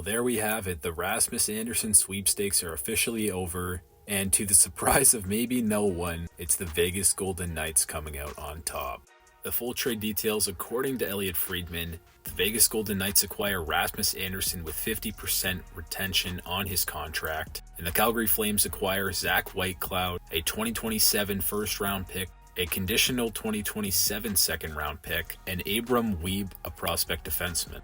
there we have it. The Rasmus Andersson sweepstakes are officially over. And to the surprise of maybe no one, it's the Vegas Golden Knights coming out on top. The full trade details, according to Elliot Friedman, the Vegas Golden Knights acquire Rasmus Andersson with 50% retention on his contract, and the Calgary Flames acquire Zach Whitecloud, a 2027 first-round pick, a conditional 2027 second-round pick, and Abram Wiebe, a prospect defenseman.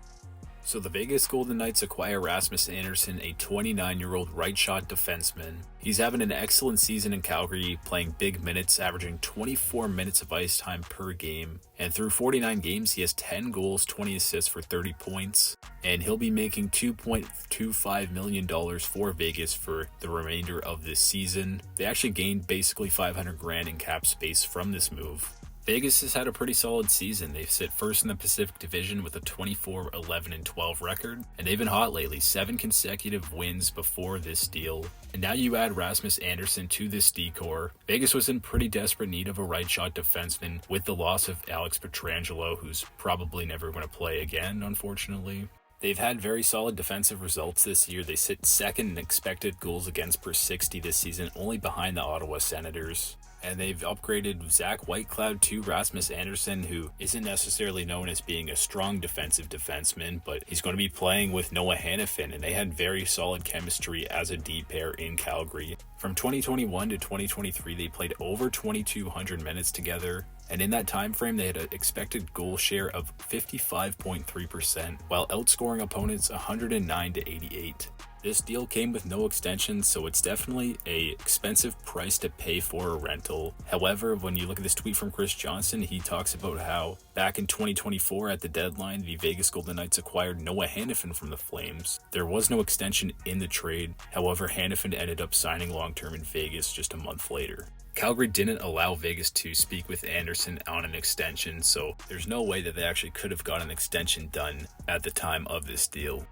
So the Vegas Golden Knights acquire Rasmus Andersson, a 29-year-old right-shot defenseman. He's having an excellent season in Calgary, playing big minutes, averaging 24 minutes of ice time per game. And through 49 games, he has 10 goals, 20 assists for 30 points. And he'll be making $2.25 million for Vegas for the remainder of this season. They actually gained basically $500,000 in cap space from this move. Vegas has had a pretty solid season. They've sit first in the Pacific Division with a 24-11-12 record, and they've been hot lately, 7 consecutive wins before this deal. And now you add Rasmus Andersson to this decor. Vegas was in pretty desperate need of a right-shot defenseman with the loss of Alex Pietrangelo, who's probably never going to play again, unfortunately. They've had very solid defensive results this year. They sit second in expected goals against per 60 this season, only behind the Ottawa Senators. And they've upgraded Zach Whitecloud to Rasmus Andersson, who isn't necessarily known as being a strong defensive defenseman, but he's going to be playing with Noah Hanifin, and they had very solid chemistry as a D pair in Calgary. From 2021 to 2023, they played over 2,200 minutes together, and in that time frame, they had an expected goal share of 55.3%, while outscoring opponents 109-88. This deal came with no extension, so it's definitely an expensive price to pay for a rental. However, when you look at this tweet from Chris Johnson, he talks about how back in 2024 at the deadline, the Vegas Golden Knights acquired Noah Hanifin from the Flames. There was no extension in the trade. However, Hanifin ended up signing long-term in Vegas just a month later. Calgary didn't allow Vegas to speak with Andersson on an extension, so there's no way that they actually could have got an extension done at the time of this deal.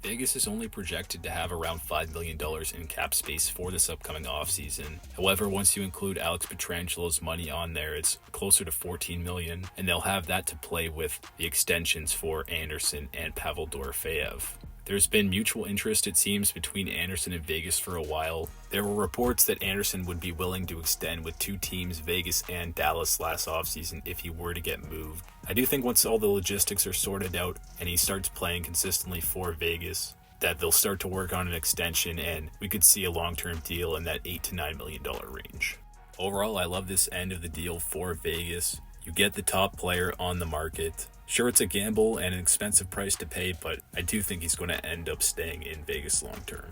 Vegas is only projected to have around $5 million in cap space for this upcoming offseason. However, once you include Alex Pietrangelo's money on there, it's closer to $14 million, and they'll have that to play with the extensions for Andersson and Pavel Dorofeyev. There's been mutual interest, it seems, between Andersson and Vegas for a while. There were reports that Andersson would be willing to extend with two teams, Vegas and Dallas, last offseason if he were to get moved. I do think once all the logistics are sorted out and he starts playing consistently for Vegas, that they'll start to work on an extension and we could see a long-term deal in that $8 to $9 million range. Overall, I love this end of the deal for Vegas. You get the top player on the market. Sure, it's a gamble and an expensive price to pay, but I do think he's going to end up staying in Vegas long term.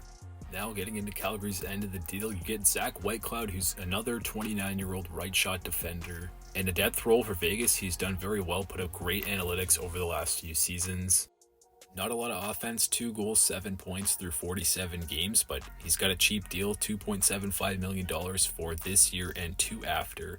Now, getting into Calgary's end of the deal, you get Zach Whitecloud, who's another 29-year-old right-shot defender. In a depth role for Vegas, he's done very well, put up great analytics over the last few seasons. Not a lot of offense, 2 goals, 7 points through 47 games, but he's got a cheap deal, $2.75 million for this year and 2 after.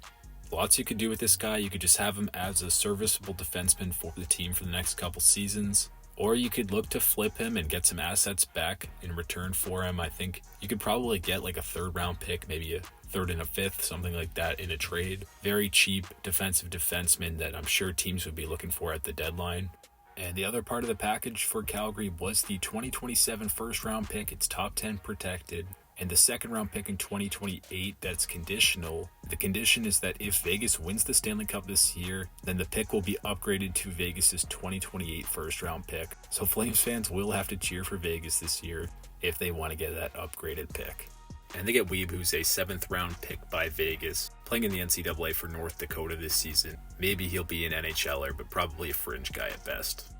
Lots you could do with this guy. You could just have him as a serviceable defenseman for the team for the next couple seasons. Or you could look to flip him and get some assets back in return for him. I think you could probably get like a 3rd round pick, maybe a 3rd and a 5th, something like that in a trade. Very cheap defensive defenseman that I'm sure teams would be looking for at the deadline. And the other part of the package for Calgary was the 2027 first round pick. It's top 10 protected. And the 2nd round pick in 2028, that's conditional. The condition is that if Vegas wins the Stanley Cup this year, then the pick will be upgraded to Vegas's 2028 first round pick. So Flames fans will have to cheer for Vegas this year if they want to get that upgraded pick. And they get Wiebe, who's a 7th round pick by Vegas, playing in the NCAA for North Dakota this season. Maybe he'll be an NHLer, but probably a fringe guy at best.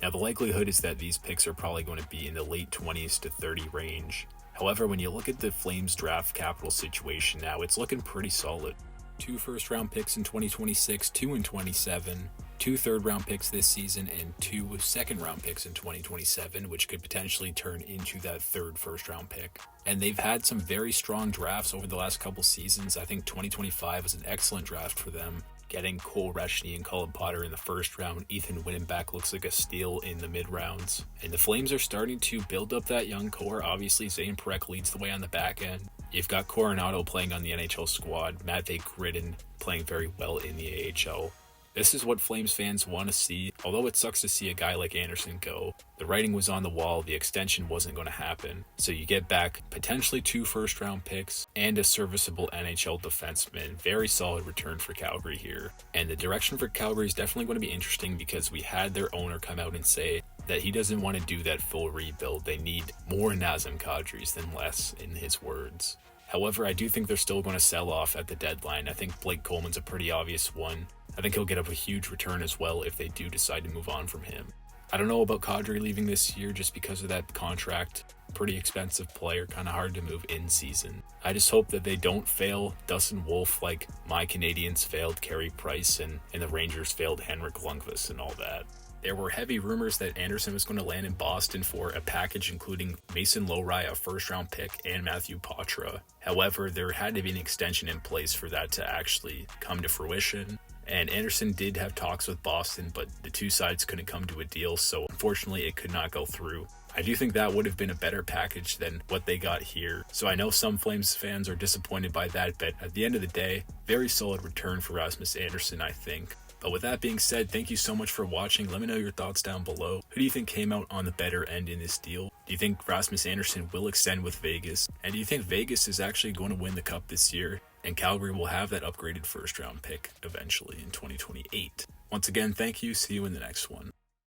Now the likelihood is that these picks are probably going to be in the late 20s to 30 range. However, when you look at the Flames draft capital situation now, it's looking pretty solid. 2 first-round picks in 2026, 2 in 27, 2 third-round picks this season, and 2 second-round picks in 2027, which could potentially turn into that 3rd first-round pick. And they've had some very strong drafts over the last couple seasons. I think 2025 was an excellent draft for them. Getting Cole Reshny and Colin Potter in the 1st round, Ethan Winnenbach looks like a steal in the mid-rounds. And the Flames are starting to build up that young core. Obviously, Zane Parekh leads the way on the back end. You've got Coronado playing on the NHL squad, Matvei Gridin playing very well in the AHL. This is what Flames fans want to see. Although it sucks to see a guy like Andersson go, the writing was on the wall, the extension wasn't going to happen. So you get back potentially 2 first-round picks and a serviceable NHL defenseman. Very solid return for Calgary here. And the direction for Calgary is definitely going to be interesting because we had their owner come out and say that he doesn't want to do that full rebuild. They need more Nazem Kadris than less, in his words. However, I do think they're still going to sell off at the deadline. I think Blake Coleman's a pretty obvious one. I think he'll get up a huge return as well if they do decide to move on from him. I don't know about Kadri leaving this year just because of that contract. Pretty expensive player, kind of hard to move in season. I just hope that they don't fail Dustin Wolf like my Canadians failed Carey Price and the Rangers failed Henrik Lundqvist and all that. There were heavy rumors that Andersson was going to land in Boston for a package including Mason Lohrei, a first-round pick, and Matthew Poitras. However, there had to be an extension in place for that to actually come to fruition. And Andersson did have talks with Boston, but the two sides couldn't come to a deal, so unfortunately it could not go through. I do think that would have been a better package than what they got here. So I know some Flames fans are disappointed by that, but at the end of the day, very solid return for Rasmus Andersson, I think. But with that being said, thank you so much for watching. Let me know your thoughts down below. Who do you think came out on the better end in this deal? Do you think Rasmus Andersson will extend with Vegas? And do you think Vegas is actually going to win the Cup this year? And Calgary will have that upgraded first round pick eventually in 2028. Once again, thank you. See you in the next one.